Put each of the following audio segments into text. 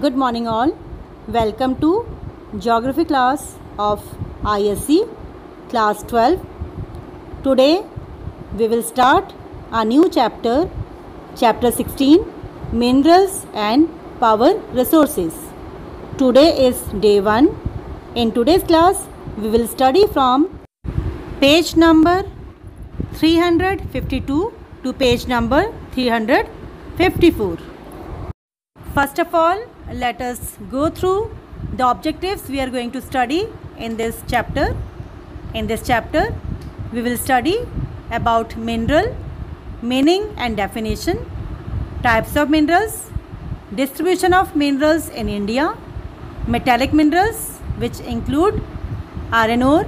Good morning all. Welcome to Geography class of ISC class 12. Today we will start a new chapter, chapter 16, Minerals and Power Resources. Today is day 1. In today's class we will study from page number 352 to page number 354. First of all, let us go through the objectives we are going to study in this chapter. In this chapter, we will study about mineral, meaning and definition, types of minerals, distribution of minerals in India, metallic minerals which include iron ore,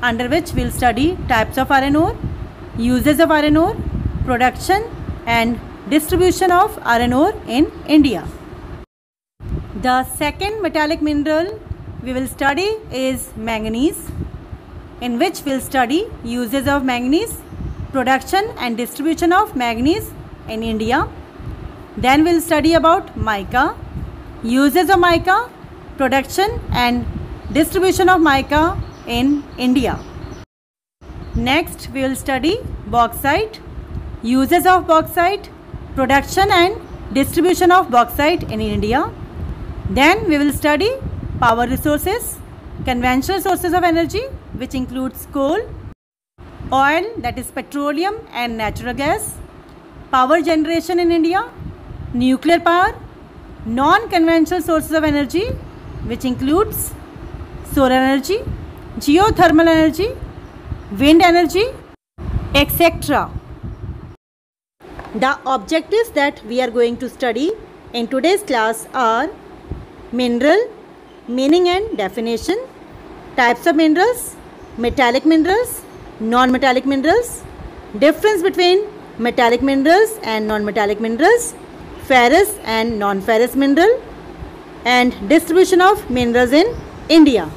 under which we will study types of iron ore, uses of iron ore, production and distribution of iron ore in India. The second metallic mineral we will study is manganese, in which we will study uses of manganese, production and distribution of manganese in India. Then we will study about mica, uses of mica, production and distribution of mica in India. Next we will study bauxite, uses of bauxite, production and distribution of bauxite in India. Then we will study power resources, conventional sources of energy which includes coal, oil, that is petroleum and natural gas, power generation in India, nuclear power, non-conventional sources of energy which includes solar energy, geothermal energy, wind energy, etc. The objectives that we are going to study in today's class are mineral, meaning and definition, types of minerals, metallic minerals, non-metallic minerals, difference between metallic minerals and non-metallic minerals, ferrous and non-ferrous mineral, and distribution of minerals in India.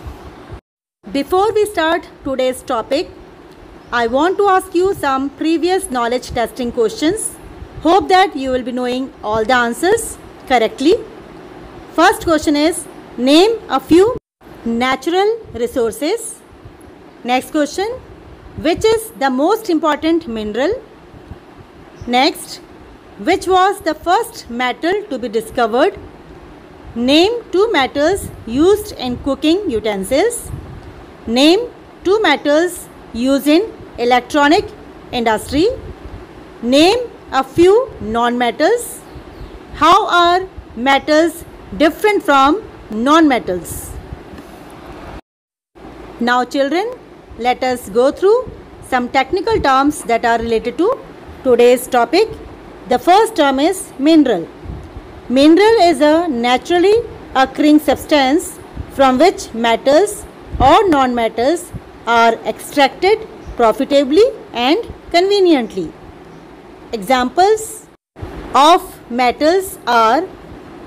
Before we start today's topic, I want to ask you some previous knowledge testing questions. Hope that you will be knowing all the answers correctly. First question is, name a few natural resources. Next question, which is the most important mineral? Next, which was the first metal to be discovered? Name two metals used in cooking utensils. Name two metals used in electronic industry. Name a few non-metals. How are metals different from non-metals? Now children, let us go through some technical terms that are related to today's topic. The first term is mineral. Mineral is a naturally occurring substance from which metals or non-metals are extracted profitably and conveniently. Examples of metals are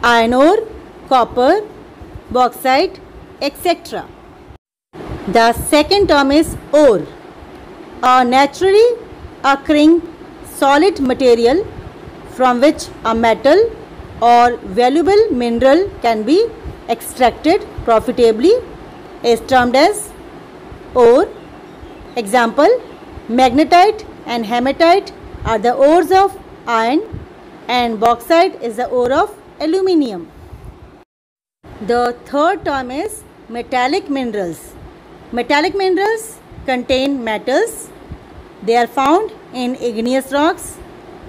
iron ore, copper, bauxite, etc. The second term is ore, a naturally occurring solid material from which a metal or valuable mineral can be extracted profitably is termed as ore. Example, magnetite and hematite are the ores of iron and bauxite is the ore of aluminium. The third term is metallic minerals. Metallic minerals contain metals. They are found in igneous rocks.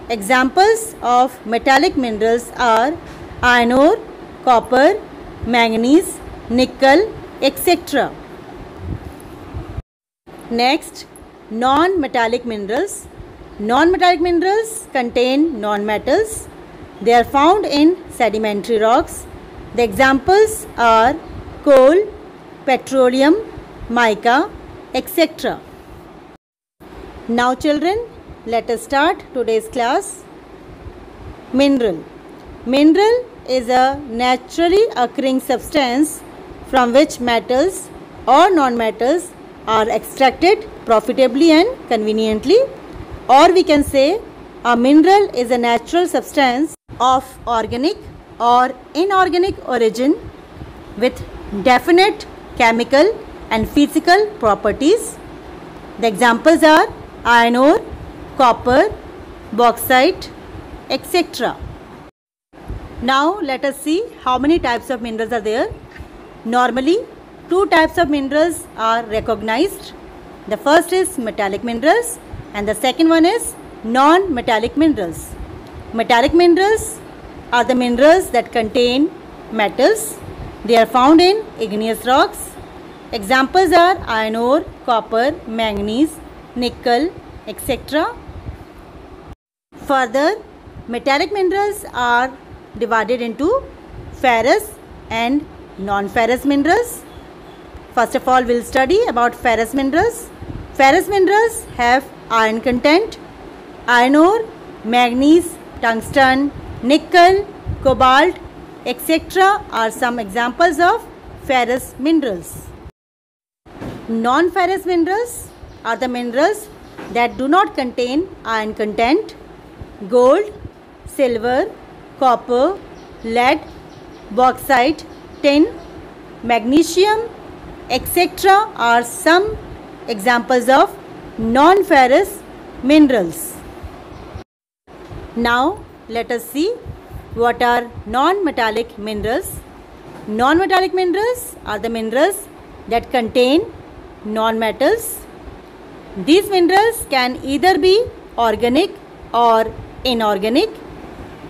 Examples of metallic minerals are iron ore, copper, manganese, nickel, etc. Next, non-metallic minerals. Non-metallic minerals contain non-metals. They are found in sedimentary rocks. The examples are coal, petroleum, mica, etc. Now children, let us start today's class. Mineral. Mineral is a naturally occurring substance from which metals or non-metals are extracted profitably and conveniently. Or we can say a mineral is a natural substance of organic or inorganic origin with definite chemical and physical properties. The examples are iron ore, copper, bauxite, etc. Now let us see how many types of minerals are there. Normally, two types of minerals are recognized. The first is metallic minerals and the second one is non-metallic minerals. Metallic minerals are the minerals that contain metals. They are found in igneous rocks. Examples are iron ore, copper, manganese, nickel, etc. Further, metallic minerals are divided into ferrous and non-ferrous minerals. First of all, we'll study about ferrous minerals. Ferrous minerals have iron content. Iron ore, manganese, tungsten, nickel, cobalt, etc. are some examples of ferrous minerals. Non-ferrous minerals are the minerals that do not contain iron content. Gold, silver, copper, lead, bauxite, tin, magnesium, etc. are some examples of non-ferrous minerals. Now let us see what are non-metallic minerals. Non-metallic minerals are the minerals that contain non-metals. These minerals can either be organic or inorganic.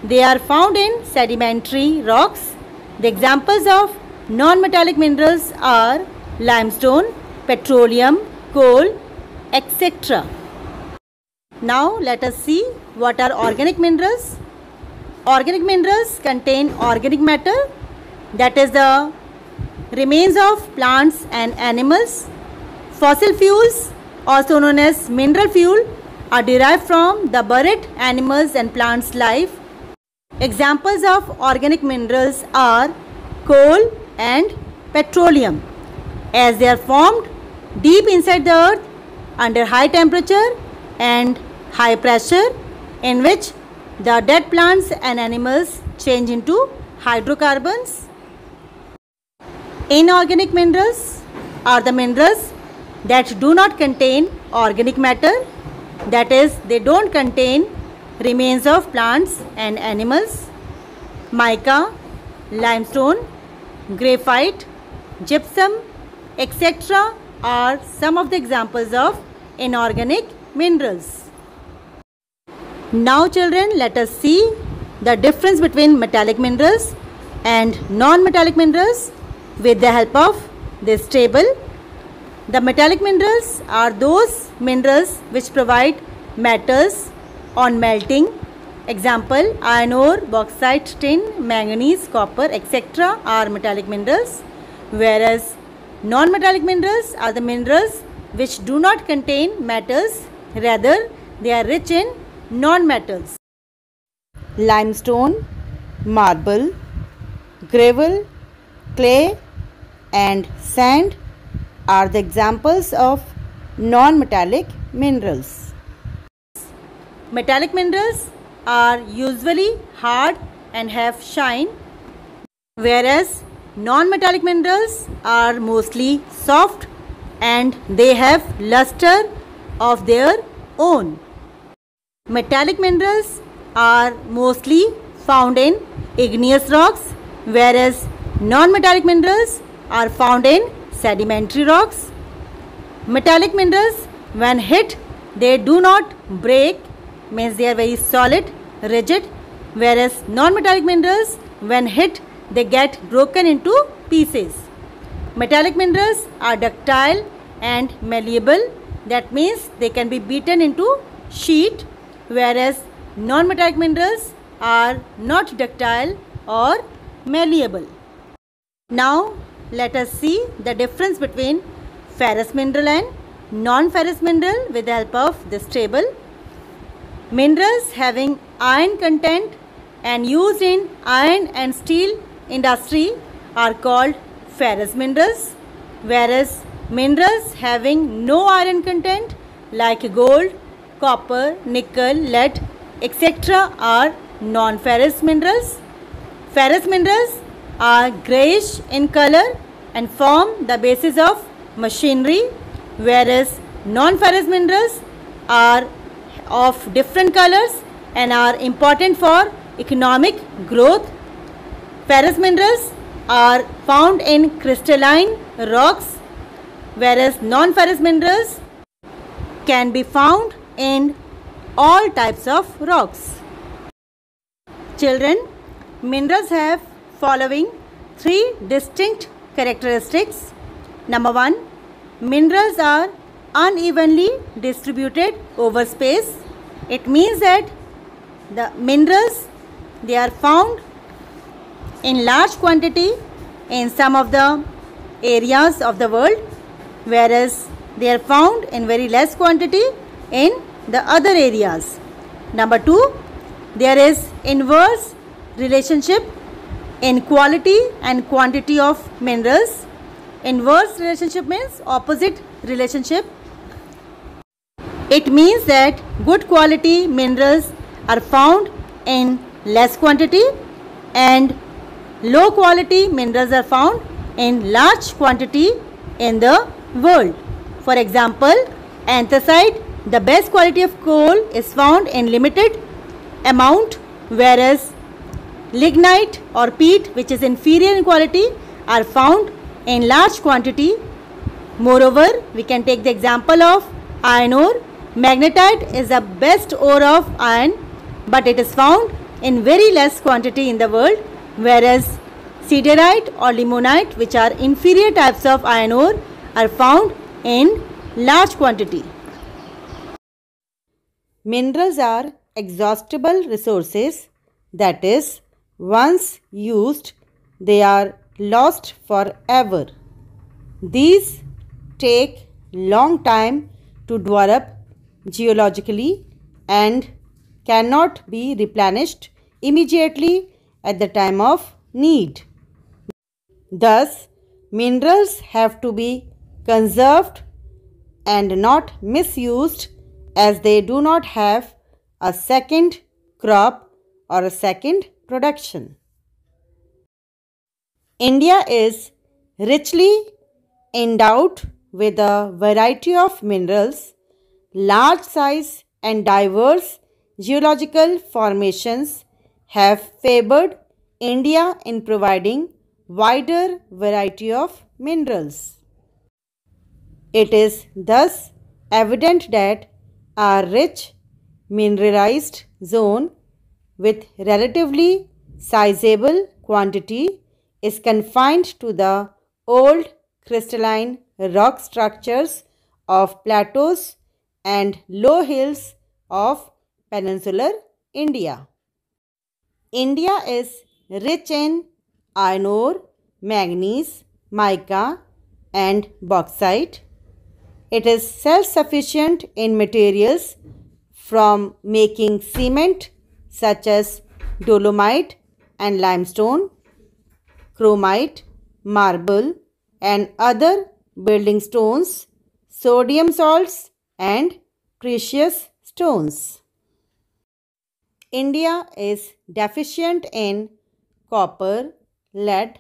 They are found in sedimentary rocks. The examples of non-metallic minerals are limestone, petroleum, coal, etc. Now let us see what are organic minerals. Organic minerals contain organic matter, that is the remains of plants and animals. Fossil fuels, also known as mineral fuel, are derived from the buried animals and plants' life. Examples of organic minerals are coal and petroleum, as they are formed deep inside the earth under high temperature and high pressure, in which the dead plants and animals change into hydrocarbons. Inorganic minerals are the minerals that do not contain organic matter, that is, they don't contain remains of plants and animals. Mica, limestone, graphite, gypsum, etc. are some of the examples of inorganic minerals. Now children, let us see the difference between metallic minerals and non-metallic minerals with the help of this table. The metallic minerals are those minerals which provide metals on melting. Example, iron ore, bauxite, tin, manganese, copper, etc. are metallic minerals, whereas non-metallic minerals are the minerals which do not contain metals, rather they are rich in non-metals. Limestone, marble, gravel, clay and sand are the examples of non-metallic minerals. Metallic minerals are usually hard and have shine, whereas non-metallic minerals are mostly soft and they have luster of their own. Metallic minerals are mostly found in igneous rocks, whereas non-metallic minerals are found in sedimentary rocks. Metallic minerals, when hit, they do not break, means they are very solid, rigid, whereas non-metallic minerals, when hit, they get broken into pieces. Metallic minerals are ductile and malleable, that means they can be beaten into sheet, whereas non-metallic minerals are not ductile or malleable. Now let us see the difference between ferrous mineral and non-ferrous mineral with the help of this table. Minerals having iron content and used in iron and steel industry are called ferrous minerals, whereas minerals having no iron content like gold, copper, nickel, lead, etc. are non-ferrous minerals. Ferrous minerals are grayish in color and form the basis of machinery, whereas non-ferrous minerals are of different colors and are important for economic growth. Ferrous minerals are found in crystalline rocks, whereas non-ferrous minerals can be found in all types of rocks. Children, minerals have following three distinct characteristics. Number one, minerals are unevenly distributed over space. It means that the minerals, they are found in large quantity in some of the areas of the world, whereas they are found in very less quantity in the other areas. Number two, there is inverse relationship in quality and quantity of minerals. Inverse relationship means opposite relationship. It means that good quality minerals are found in less quantity and low quality minerals are found in large quantity in the world. For example, anthracite, the best quality of coal, is found in limited amount, whereas lignite or peat, which is inferior in quality, are found in large quantity. Moreover, we can take the example of iron ore. Magnetite is the best ore of iron, but it is found in very less quantity in the world, whereas siderite or limonite, which are inferior types of iron ore, are found in large quantity. Minerals are exhaustible resources, that is, once used, they are lost forever. These take long time to develop geologically and cannot be replenished immediately at the time of need. Thus, minerals have to be conserved and not misused, as they do not have a second crop or a second production. India is richly endowed with a variety of minerals. Large size and diverse geological formations have favored India in providing wider variety of minerals. It is thus evident that our rich mineralized zone with relatively sizable quantity is confined to the old crystalline rock structures of plateaus and low hills of peninsular India. India is rich in iron ore, manganese, mica and bauxite. It is self-sufficient in materials from making cement such as dolomite and limestone, chromite, marble and other building stones, sodium salts and precious stones. India is deficient in copper, lead,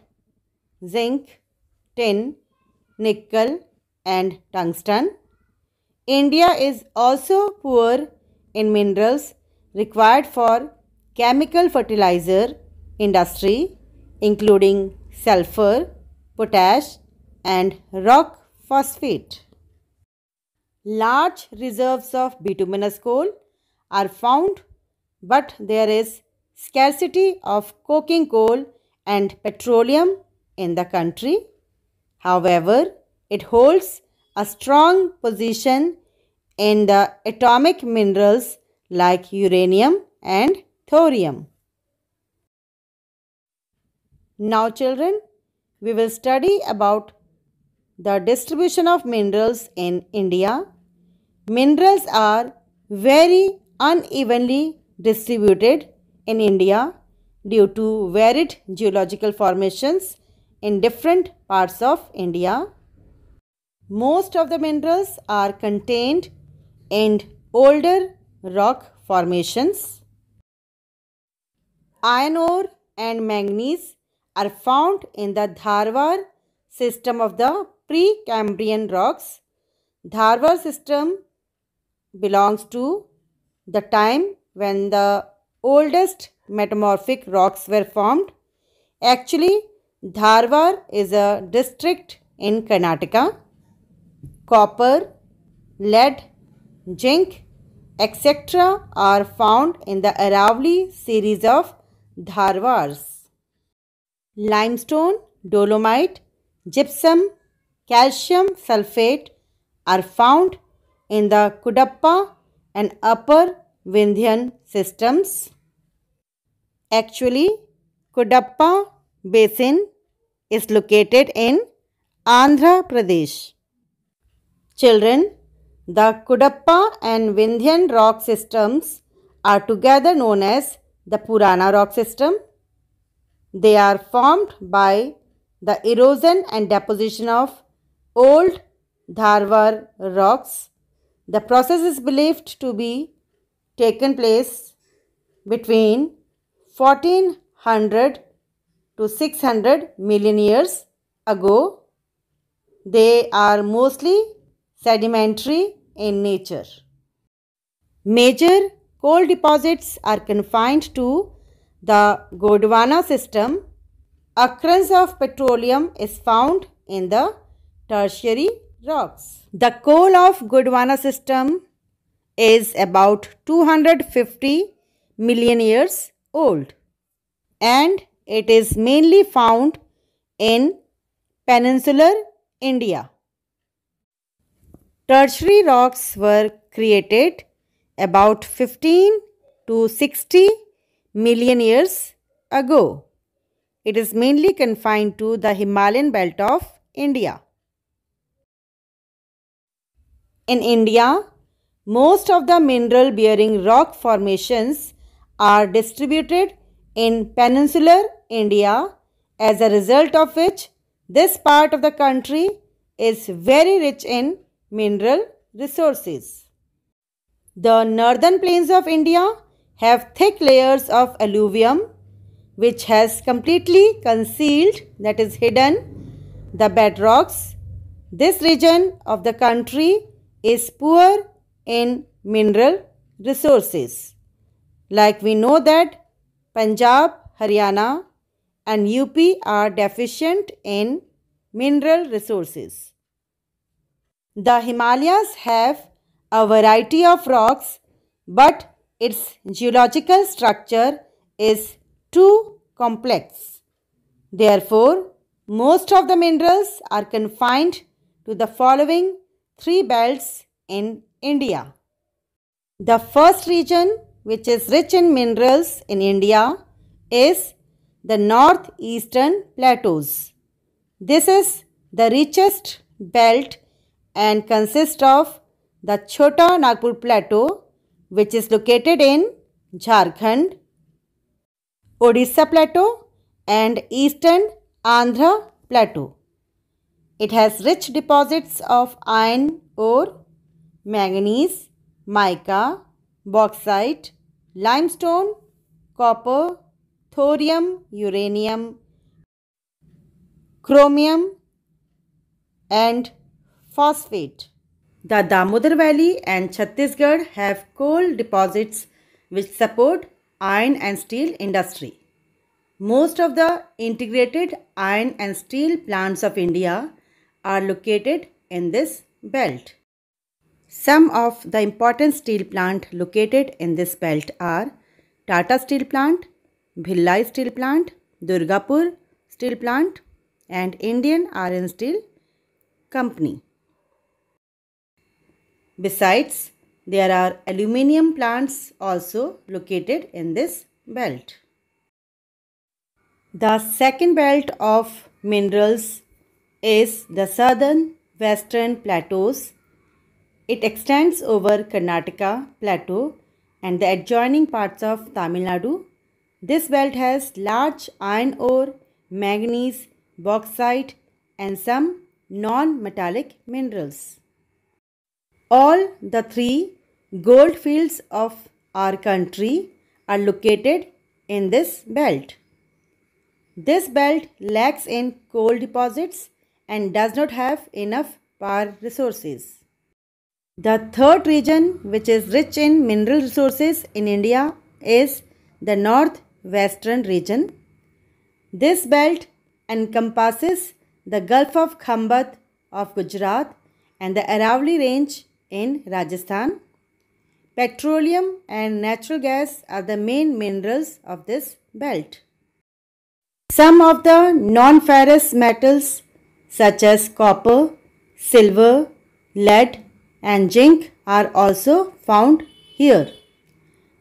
zinc, tin, nickel and tungsten. India is also poor in minerals required for chemical fertilizer industry, including sulfur, potash and rock phosphate. Large reserves of bituminous coal are found, but there is scarcity of coking coal and petroleum in the country. However, it holds a strong position in the atomic minerals like uranium and thorium. Now children, we will study about the distribution of minerals in India. Minerals are very unevenly distributed in India due to varied geological formations in different parts of India. Most of the minerals are contained in older rock formations. Iron ore and manganese are found in the Dharwar system of the Precambrian rocks. Dharwar system belongs to the time when the oldest metamorphic rocks were formed. Actually, Dharwar is a district in Karnataka. Copper, lead, zinc, etc. are found in the Aravali series of Dharwars. Limestone, dolomite, gypsum, calcium sulfate are found in the Kudappa and Upper Vindhyan systems. Actually, Kudappa basin is located in Andhra Pradesh. Children, the Kudappa and Vindhyan rock systems are together known as the Purana rock system. They are formed by the erosion and deposition of old Dharwar rocks. The process is believed to be taken place between 1400 to 600 million years ago. They are mostly sedimentary in nature. Major coal deposits are confined to the Gondwana system. Occurrence of petroleum is found in the tertiary rocks. The coal of Gondwana system is about 250 million years old and it is mainly found in peninsular India. Tertiary rocks were created about 15 to 60 million years ago. It is mainly confined to the Himalayan belt of India. In India, most of the mineral-bearing rock formations are distributed in peninsular India, as a result of which this part of the country is very rich in mineral resources. The northern plains of India have thick layers of alluvium which has completely concealed, that is hidden, the bedrocks. This region of the country is poor in mineral resources. Like we know that Punjab, Haryana and UP are deficient in mineral resources. The Himalayas have a variety of rocks, but its geological structure is too complex. Therefore, most of the minerals are confined to the following three belts in India. The first region which is rich in minerals in India is the northeastern plateaus. This is the richest belt and consists of the Chota Nagpur Plateau, which is located in Jharkhand, Odisha Plateau and eastern Andhra Plateau. It has rich deposits of iron ore, manganese, mica, bauxite, limestone, copper, thorium, uranium, chromium and phosphate. The Damodar Valley and Chhattisgarh have coal deposits which support iron and steel industry. Most of the integrated iron and steel plants of India are located in this belt. Some of the important steel plants located in this belt are Tata Steel Plant, Bhilai Steel Plant, Durgapur Steel Plant and Indian Iron Steel Company. Besides, there are aluminium plants also located in this belt. The second belt of minerals is the southern western plateaus. It extends over Karnataka plateau and the adjoining parts of Tamil Nadu. This belt has large iron ore, manganese, bauxite and some non-metallic minerals. All the three gold fields of our country are located in this belt. This belt lacks in coal deposits and does not have enough power resources. The third region which is rich in mineral resources in India is the northwestern region. This belt encompasses the Gulf of Khambat of Gujarat and the Aravalli Range in Rajasthan. Petroleum and natural gas are the main minerals of this belt. Some of the non-ferrous metals such as copper, silver, lead and zinc are also found here.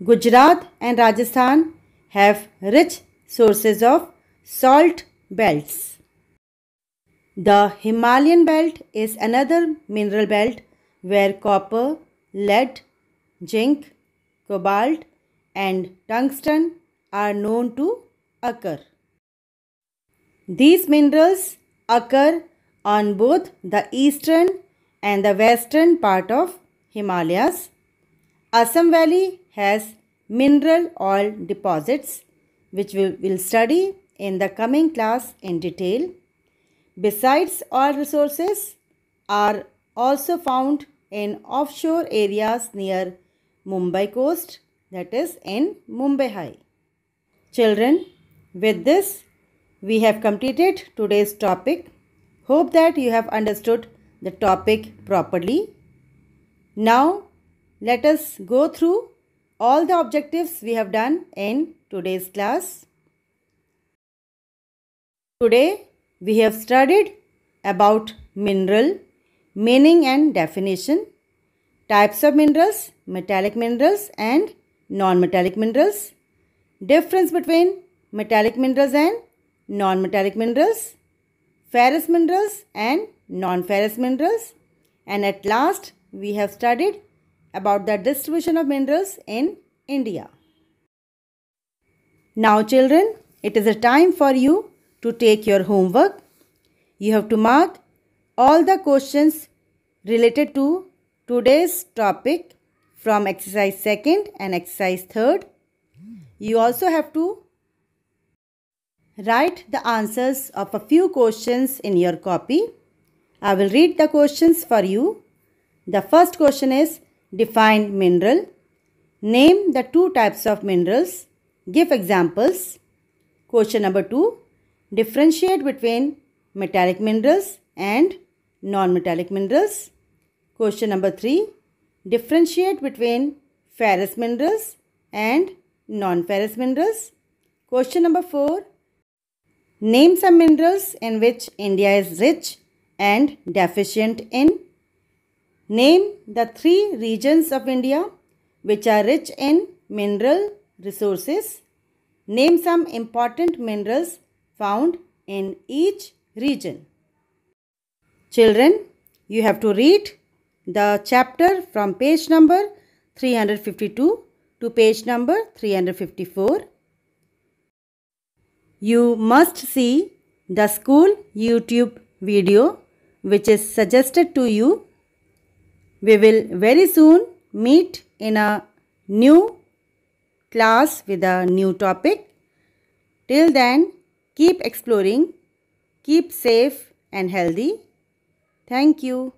Gujarat and Rajasthan have rich sources of salt belts. The Himalayan belt is another mineral belt where copper, lead, zinc, cobalt and tungsten are known to occur. These minerals occur on both the eastern and the western part of Himalayas. Assam Valley has mineral oil deposits which we will study in the coming class in detail. Besides, oil resources are also found in offshore areas near Mumbai coast, that is in Mumbai High. Children, with this we have completed today's topic. Hope that you have understood the topic properly. Now let us go through all the objectives we have done in today's class. Today we have studied about mineral, meaning and definition, types of minerals, metallic minerals and non-metallic minerals, difference between metallic minerals and non-metallic minerals, ferrous minerals and non-ferrous minerals, and at last we have studied about the distribution of minerals in India. Now children, it is a time for you to take your homework. You have to mark all the questions related to today's topic from exercise 2nd and exercise 3rd. You also have to write the answers of a few questions in your copy. I will read the questions for you. The first question is, define mineral. Name the two types of minerals. Give examples. Question number 2. Differentiate between metallic minerals and non-metallic minerals. Question number 3. Differentiate between ferrous minerals and non-ferrous minerals. Question number 4. Name some minerals in which India is rich and deficient in. Name the 3 regions of India which are rich in mineral resources. Name some important minerals found in each region. Children, you have to read the chapter from page number 352 to page number 354. You must see the school YouTube video which is suggested to you. We will very soon meet in a new class with a new topic. Till then, keep exploring, keep safe and healthy. Thank you.